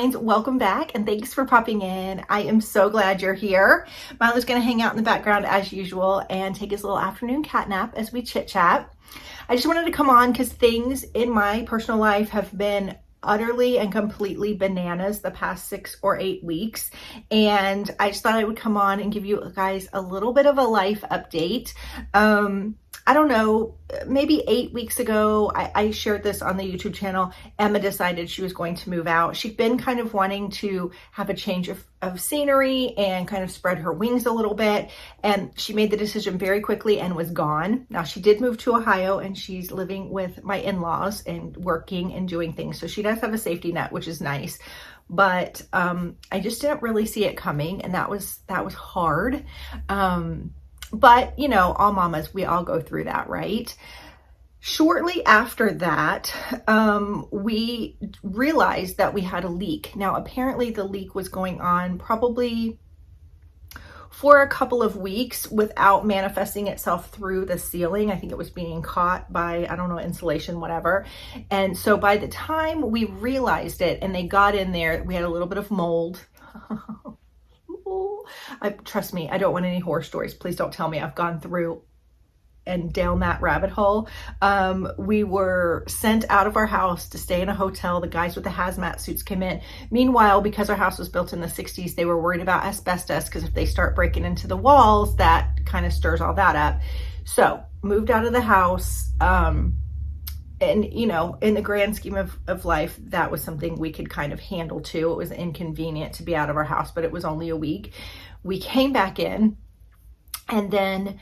Sunshines, welcome back and thanks for popping in. I am so glad you're here. Milo's gonna hang out in the background as usual and take his little afternoon cat nap as we chit chat. I just wanted to come on because things in my personal life have been utterly and completely bananas the past 6 or 8 weeks. And I just thought I would come on and give you guys a little bit of a life update. I don't know, maybe 8 weeks ago, I shared this on the YouTube channel. Emma decided she was going to move out. She'd been kind of wanting to have a change of scenery and kind of spread her wings a little bit. And she made the decision very quickly and was gone. Now she did move to Ohio and she's living with my in-laws and working and doing things. So she does have a safety net, which is nice. But I just didn't really see it coming, and that was hard. But, you know, all mamas, we all go through that, right? Shortly after that, we realized that we had a leak. Now, apparently the leak was going on probably for a couple of weeks without manifesting itself through the ceiling. I think it was being caught by, I don't know, insulation, whatever. And so by the time we realized it and they got in there, we had a little bit of mold. Trust me, I don't want any horror stories. Please don't tell me I've gone through and down that rabbit hole. We were sent out of our house to stay in a hotel. The guys with the hazmat suits came in. Meanwhile, because our house was built in the 60s, they were worried about asbestos because if they start breaking into the walls, that kind of stirs all that up. So moved out of the house. And, you know, in the grand scheme of life, that was something we could kind of handle too. It was inconvenient to be out of our house, but it was only a week. We came back in, and then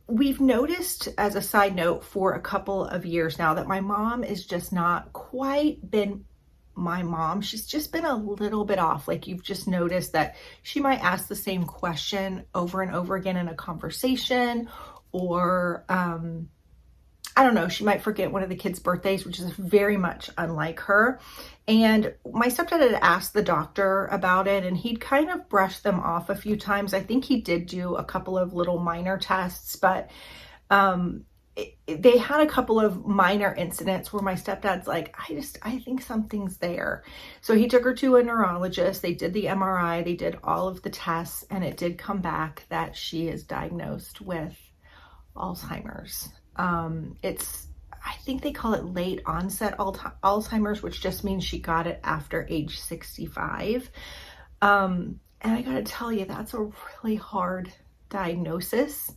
we've noticed, as a side note, for a couple of years now that my mom is just not quite been my mom. She's just been a little bit off. Like, you've just noticed that she might ask the same question over and over again in a conversation, or I don't know, she might forget one of the kids' birthdays, which is very much unlike her. And my stepdad had asked the doctor about it, and he'd kind of brushed them off a few times. I think he did do a couple of little minor tests, but they had a couple of minor incidents where my stepdad's like, I think something's there. So he took her to a neurologist. They did the MRI, they did all of the tests, and it did come back that she is diagnosed with Alzheimer's. I think they call it late onset Alzheimer's, which just means she got it after age 65. And I gotta tell you, that's a really hard diagnosis.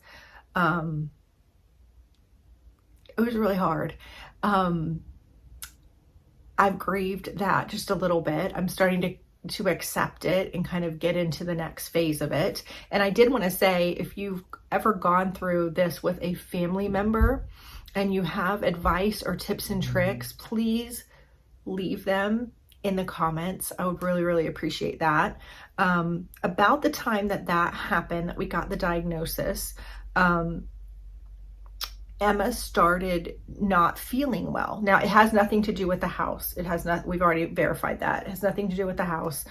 It was really hard. I've grieved that just a little bit. I'm starting to accept it and kind of get into the next phase of it. And I did want to say, if you've ever gone through this with a family member and you have advice or tips and tricks, please leave them in the comments. I would really, really appreciate that. About the time that happened, that we got the diagnosis, Emma started not feeling well. Now, it has nothing to do with the house. It has not, we've already verified that. It has nothing to do with the house.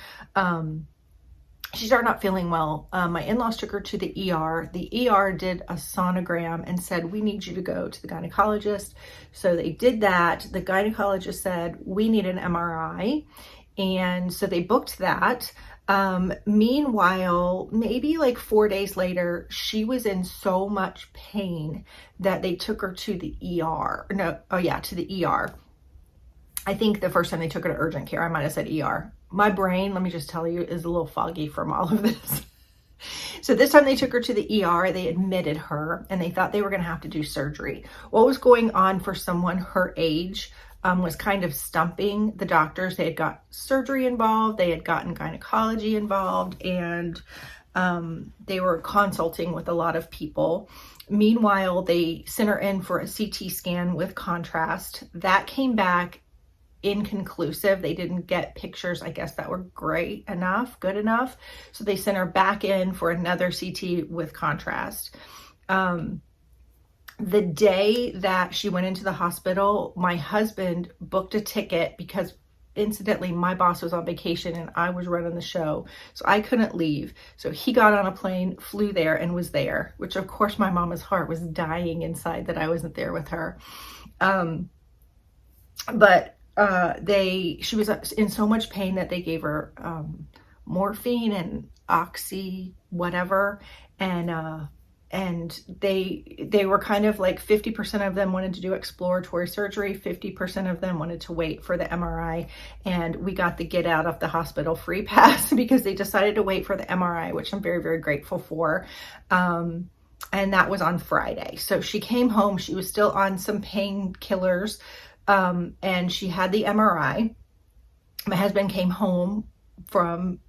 She started not feeling well. My in-laws took her to the ER. The ER did a sonogram and said, we need you to go to the gynecologist. So they did that. The gynecologist said, we need an MRI. And so they booked that. Meanwhile, maybe like 4 days later, she was in so much pain that they took her to the ER. To the ER. I think the first time they took her to urgent care, I might have said ER. My brain, let me just tell you, is a little foggy from all of this. So this time they took her to the ER, they admitted her, and they thought they were going to have to do surgery. What was going on for someone her age was kind of stumping the doctors. They had got surgery involved, they had gotten gynecology involved, and they were consulting with a lot of people. Meanwhile, they sent her in for a CT scan with contrast. That came back inconclusive. They didn't get pictures, I guess, that were good enough. So they sent her back in for another CT with contrast. The day that she went into the hospital, my husband booked a ticket because incidentally, my boss was on vacation and I was running the show, so I couldn't leave. So he got on a plane, flew there, and was there, which of course my mama's heart was dying inside that I wasn't there with her. But she was in so much pain that they gave her morphine and oxy whatever, and they were kind of like 50% of them wanted to do exploratory surgery, 50% of them wanted to wait for the MRI, and we got the get out of the hospital free pass because they decided to wait for the MRI, which I'm very, very grateful for. And that was on Friday. So she came home, she was still on some painkillers, and she had the MRI. My husband came home from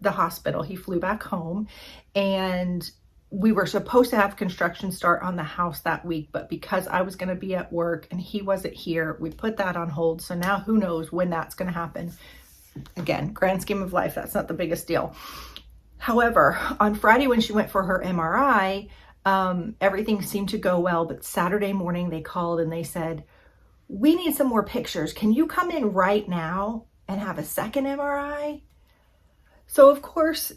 the hospital. He flew back home, and we were supposed to have construction start on the house that week, but because I was going to be at work and he wasn't here, we put that on hold. So now who knows when that's going to happen. Again, grand scheme of life, that's not the biggest deal. However, on Friday when she went for her MRI, everything seemed to go well, but Saturday morning they called and they said, we need some more pictures. Can you come in right now and have a second MRI? So of course,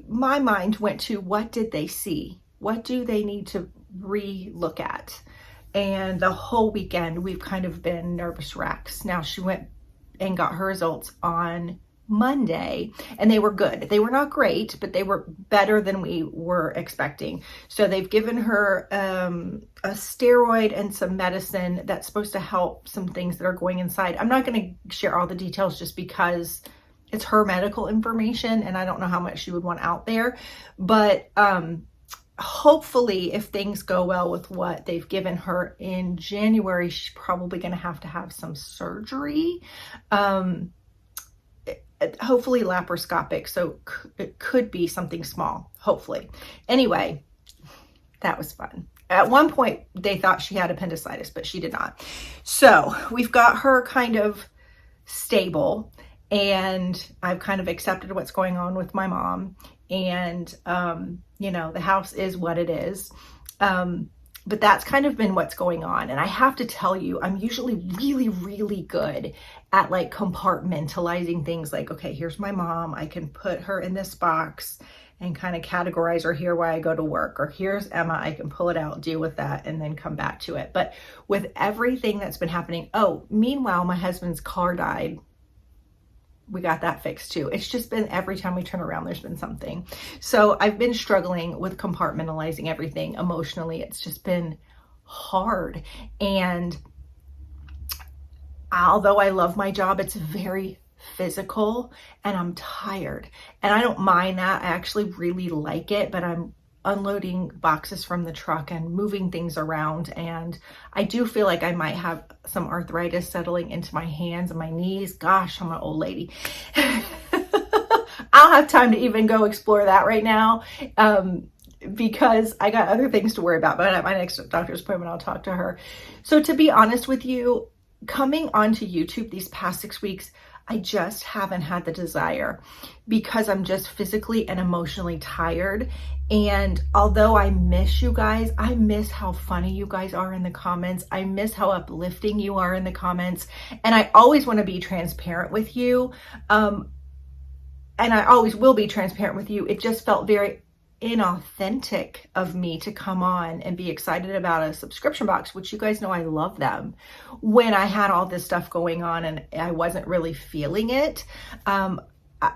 my mind went to, what did they see? What do they need to re-look at? And the whole weekend, we've kind of been nervous wrecks. Now, she went and got her results on Monday, and they were good. They were not great, but they were better than we were expecting. So they've given her a steroid and some medicine that's supposed to help some things that are going inside. I'm not going to share all the details just because it's her medical information and I don't know how much she would want out there, but hopefully if things go well with what they've given her in January, she's probably going to have some surgery, hopefully laparoscopic, so it could be something small, hopefully. Anyway, that was fun. At one point they thought she had appendicitis, but she did not. So we've got her kind of stable, and I've kind of accepted what's going on with my mom, and, you know, the house is what it is. But that's kind of been what's going on. And I have to tell you, I'm usually really, really good at like compartmentalizing things like, okay, here's my mom. I can put her in this box and kind of categorize her here while I go to work, or here's Emma. I can pull it out, deal with that, and then come back to it. But with everything that's been happening, oh, meanwhile, my husband's car died. We got that fixed too. It's just been every time we turn around, there's been something. So I've been struggling with compartmentalizing everything emotionally. It's just been hard. And although I love my job, it's very physical and I'm tired. And I don't mind that. I actually really like it, but I'm unloading boxes from the truck and moving things around, and I do feel like I might have some arthritis settling into my hands and my knees. Gosh, I'm an old lady. I don't have time to even go explore that right now, because I got other things to worry about. But at my next doctor's appointment, I'll talk to her. So to be honest with you, coming onto YouTube these past 6 weeks, I just haven't had the desire because I'm just physically and emotionally tired. And although I miss you guys, I miss how funny you guys are in the comments. I miss how uplifting you are in the comments. And I always want to be transparent with you. And I always will be transparent with you. It just felt very inauthentic of me to come on and be excited about a subscription box, which you guys know I love them, when I had all this stuff going on and I wasn't really feeling it.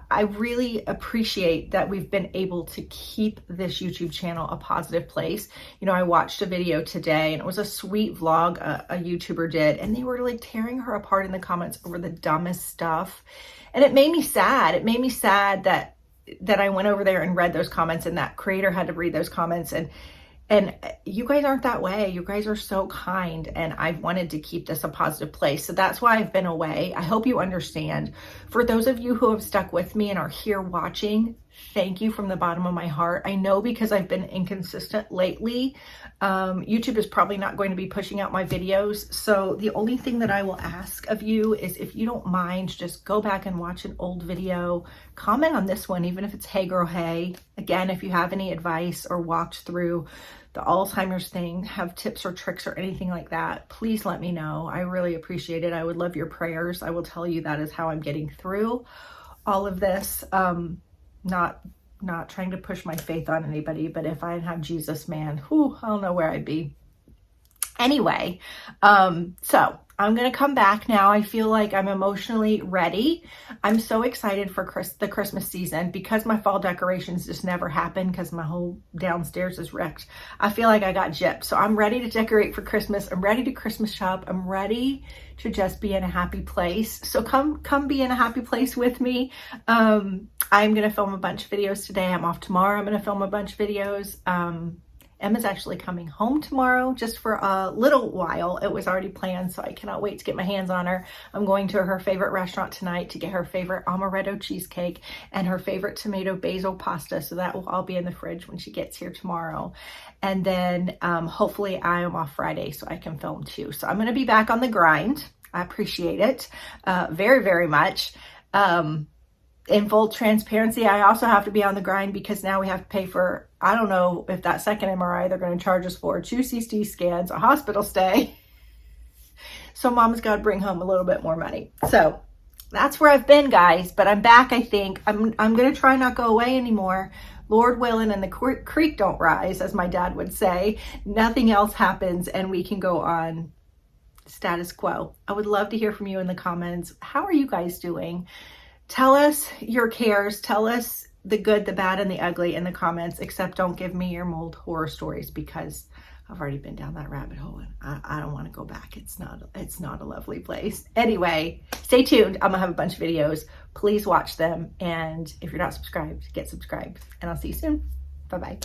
I really appreciate that we've been able to keep this YouTube channel a positive place. You know, I watched a video today and it was a sweet vlog a YouTuber did, and they were like tearing her apart in the comments over the dumbest stuff. And it made me sad. It made me sad that I went over there and read those comments, and that creator had to read those comments. And you guys aren't that way. You guys are so kind, and I've wanted to keep this a positive place. So that's why I've been away. I hope you understand. For those of you who have stuck with me and are here watching, thank you from the bottom of my heart. I know because I've been inconsistent lately, YouTube is probably not going to be pushing out my videos. So the only thing that I will ask of you is, if you don't mind, just go back and watch an old video, comment on this one, even if it's hey girl hey. Again, if you have any advice or walked through the Alzheimer's thing, have tips or tricks or anything like that, please let me know. I really appreciate it. I would love your prayers. I will tell you that is how I'm getting through all of this. Not trying to push my faith on anybody, but if I didn't have Jesus, man, I don't know where I'd be. Anyway, so I'm going to come back now. I feel like I'm emotionally ready. I'm so excited for the Christmas season because my fall decorations just never happen because my whole downstairs is wrecked. I feel like I got gypped. So I'm ready to decorate for Christmas. I'm ready to Christmas shop. I'm ready to just be in a happy place. So come be in a happy place with me. I'm going to film a bunch of videos today. I'm off tomorrow. I'm going to film a bunch of videos. Emma's actually coming home tomorrow just for a little while. It was already planned, so I cannot wait to get my hands on her. I'm going to her favorite restaurant tonight to get her favorite amaretto cheesecake and her favorite tomato basil pasta. So that will all be in the fridge when she gets here tomorrow. And then hopefully I am off Friday so I can film too. So I'm going to be back on the grind. I appreciate it very, very much. In full transparency, I also have to be on the grind because now we have to pay for, I don't know if that second MRI they're going to charge us for, 2 CT scans, a hospital stay. So mom's got to bring home a little bit more money. So that's where I've been, guys, but I'm back. I think I'm going to try not go away anymore. Lord willing, and the creek don't rise, as my dad would say. Nothing else happens and we can go on status quo. I would love to hear from you in the comments. How are you guys doing? Tell us your cares. Tell us the good, the bad, and the ugly in the comments, except don't give me your mold horror stories because I've already been down that rabbit hole and I don't want to go back. It's not a lovely place. Anyway, stay tuned. I'm gonna have a bunch of videos. Please watch them. And if you're not subscribed, get subscribed. And I'll see you soon. Bye-bye.